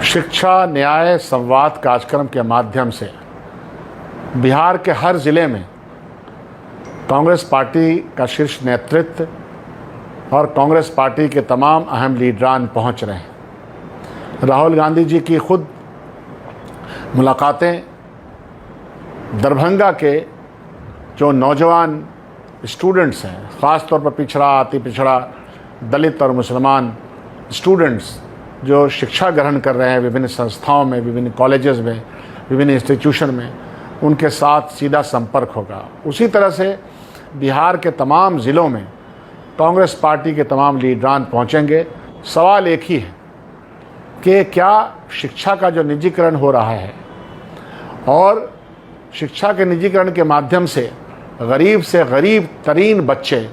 शिक्षा न्याय संवाद कार्यक्रम के माध्यम से बिहार के हर ज़िले में कांग्रेस पार्टी का शीर्ष नेतृत्व और कांग्रेस पार्टी के तमाम अहम लीडरान पहुंच रहे हैं। राहुल गांधी जी की खुद मुलाकातें दरभंगा के जो नौजवान स्टूडेंट्स हैं, ख़ास तौर पर पिछड़ा, अति पिछड़ा, दलित और मुसलमान स्टूडेंट्स जो शिक्षा ग्रहण कर रहे हैं विभिन्न संस्थाओं में, विभिन्न कॉलेजेस में, विभिन्न इंस्टीट्यूशन में, उनके साथ सीधा संपर्क होगा। उसी तरह से बिहार के तमाम ज़िलों में कांग्रेस पार्टी के तमाम लीडरान पहुंचेंगे। सवाल एक ही है कि क्या शिक्षा का जो निजीकरण हो रहा है और शिक्षा के निजीकरण के माध्यम से गरीब तरीन बच्चे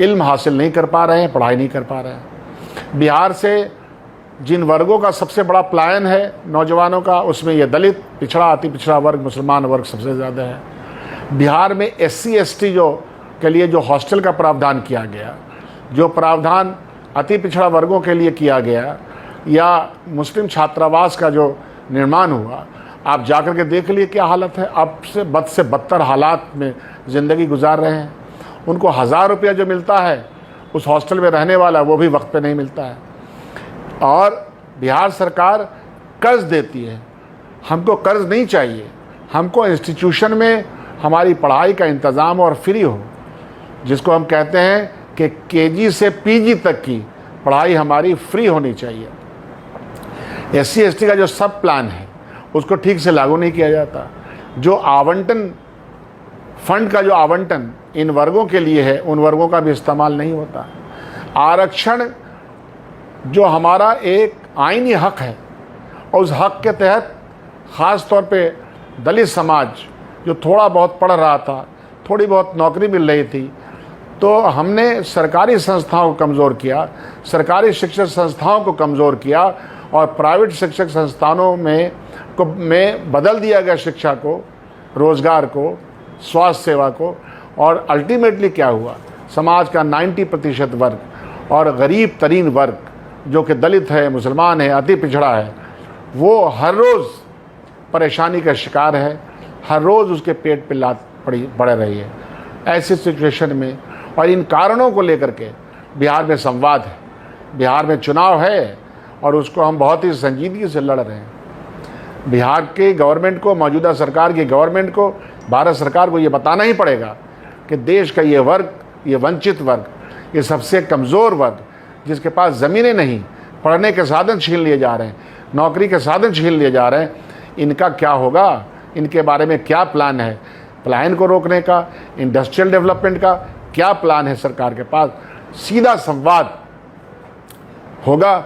इल्म हासिल नहीं कर पा रहे हैं, पढ़ाई नहीं कर पा रहे हैं। बिहार से जिन वर्गों का सबसे बड़ा पलायन है नौजवानों का, उसमें ये दलित, पिछड़ा, अति पिछड़ा वर्ग, मुसलमान वर्ग सबसे ज़्यादा है। बिहार में SC ST के लिए जो हॉस्टल का प्रावधान किया गया, जो प्रावधान अति पिछड़ा वर्गों के लिए किया गया, या मुस्लिम छात्रावास का जो निर्माण हुआ, आप जाकर के देख लिए क्या हालत है। अब से बदतर हालात में ज़िंदगी गुजार रहे हैं। उनको 1000 रुपया जो मिलता है उस हॉस्टल में रहने वाला, वो भी वक्त पे नहीं मिलता है। और बिहार सरकार कर्ज देती है। हमको कर्ज नहीं चाहिए, हमको इंस्टीट्यूशन में हमारी पढ़ाई का इंतज़ाम और फ्री हो, जिसको हम कहते हैं कि KG से PG तक की पढ़ाई हमारी फ्री होनी चाहिए। SC ST का जो सब प्लान है उसको ठीक से लागू नहीं किया जाता। जो आवंटन, फंड का जो आवंटन इन वर्गों के लिए है, उन वर्गों का भी इस्तेमाल नहीं होता। आरक्षण जो हमारा एक आईनी हक है, और उस हक के तहत ख़ास तौर पे दलित समाज जो थोड़ा बहुत पढ़ रहा था, थोड़ी बहुत नौकरी मिल रही थी, तो हमने सरकारी संस्थाओं को कमज़ोर किया, सरकारी शिक्षण संस्थाओं को कमज़ोर किया और प्राइवेट शिक्षक संस्थानों में बदल दिया गया शिक्षा को, रोज़गार को, स्वास्थ्य सेवा को। और अल्टीमेटली क्या हुआ, समाज का 90% वर्ग और गरीब तरीन वर्ग जो कि दलित है, मुसलमान है, अति पिछड़ा है, वो हर रोज़ परेशानी का शिकार है, हर रोज़ उसके पेट पे लात पड़ रही है। ऐसी सिचुएशन में और इन कारणों को लेकर के बिहार में संवाद है, बिहार में चुनाव है और उसको हम बहुत ही संजीदगी से लड़ रहे हैं। बिहार के गवर्नमेंट को, मौजूदा सरकार की गवर्नमेंट को, भारत सरकार को ये बताना ही पड़ेगा कि देश का ये वर्ग, ये वंचित वर्ग, ये सबसे कमज़ोर वर्ग, जिसके पास ज़मीनें नहीं, पढ़ने के साधन छीन लिए जा रहे हैं, नौकरी के साधन छीन लिए जा रहे हैं, इनका क्या होगा, इनके बारे में क्या प्लान है, पलायन को रोकने का, इंडस्ट्रियल डेवलपमेंट का क्या प्लान है सरकार के पास। सीधा संवाद होगा।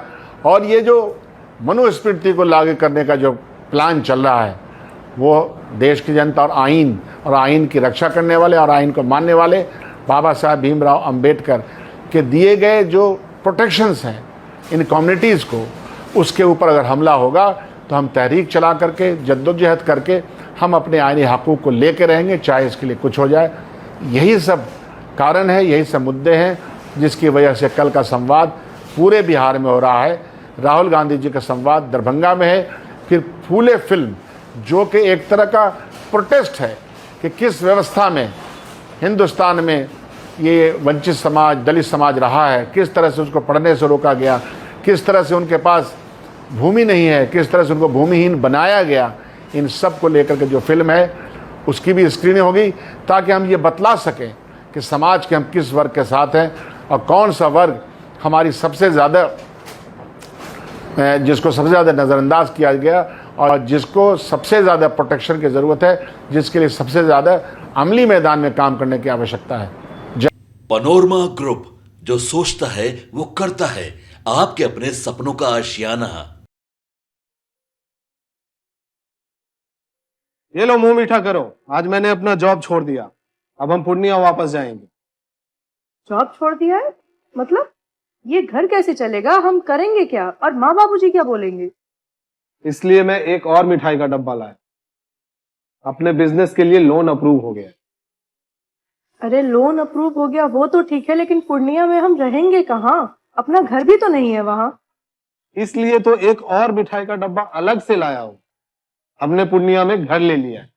और ये जो मनुस्मृति को लागू करने का जो प्लान चल रहा है, वो देश की जनता और आइन की रक्षा करने वाले और आइन को मानने वाले बाबा साहब भीमराव अंबेडकर के दिए गए जो प्रोटेक्शंस हैं इन कम्युनिटीज़ को, उसके ऊपर अगर हमला होगा तो हम तहरीक चला करके, जद्दोजहद करके हम अपने आईनी हकूक़ को लेके रहेंगे, चाहे इसके लिए कुछ हो जाए। यही सब कारण है, यही सब मुद्दे हैं जिसकी वजह से कल का संवाद पूरे बिहार में हो रहा है। राहुल गांधी जी का संवाद दरभंगा में है। फिर फूले फिल्म जो कि एक तरह का प्रोटेस्ट है कि किस व्यवस्था में हिंदुस्तान में ये वंचित समाज, दलित समाज रहा है, किस तरह से उसको पढ़ने से रोका गया, किस तरह से उनके पास भूमि नहीं है, किस तरह से उनको भूमिहीन बनाया गया। इन सब को लेकर के जो फिल्म है उसकी भी स्क्रीनिंग होगी, ताकि हम ये बतला सकें कि समाज के हम किस वर्ग के साथ हैं और कौन सा वर्ग हमारी सबसे ज़्यादा, जिसको सबसे ज़्यादा नज़रअंदाज किया गया और जिसको सबसे ज़्यादा प्रोटेक्शन की ज़रूरत है, जिसके लिए सबसे ज़्यादा अमली मैदान में काम करने की आवश्यकता है। पनोरमा ग्रुप, जो सोचता है वो करता है, आपके अपने सपनों का आशियाना। ये लो, मुंह मीठा करो। आज मैंने अपना जॉब छोड़ दिया, अब हम पूर्णिया वापस जाएंगे। जॉब छोड़ दिया है? मतलब ये घर कैसे चलेगा? हम करेंगे क्या? और माँ बाबूजी क्या बोलेंगे? इसलिए मैं एक और मिठाई का डब्बा लाया। अपने बिजनेस के लिए लोन अप्रूव हो गया। अरे लोन अप्रूव हो गया वो तो ठीक है, लेकिन पूर्णिया में हम रहेंगे कहाँ? अपना घर भी तो नहीं है वहाँ। इसलिए तो एक और मिठाई का डब्बा अलग से लाया हूं। हमने पूर्णिया में घर ले लिया है,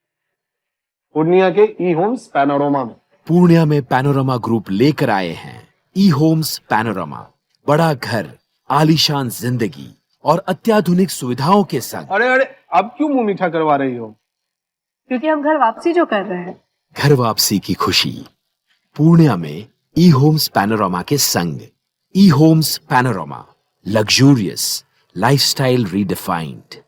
पूर्णिया के ई होम्स पैनोरमा में। पूर्णिया में पैनोरमा ग्रुप लेकर आए हैं ई होम्स पैनोरमा। बड़ा घर, आलीशान जिंदगी और अत्याधुनिक सुविधाओं के संग। अरे अरे, अब क्यों मुंह मीठा करवा रही हो? क्योंकि हम घर वापसी जो कर रहे हैं। घर वापसी की खुशी पूर्णिया में ई होम्स पैनोरमा के संग। E Homes Panorama, luxurious lifestyle redefined.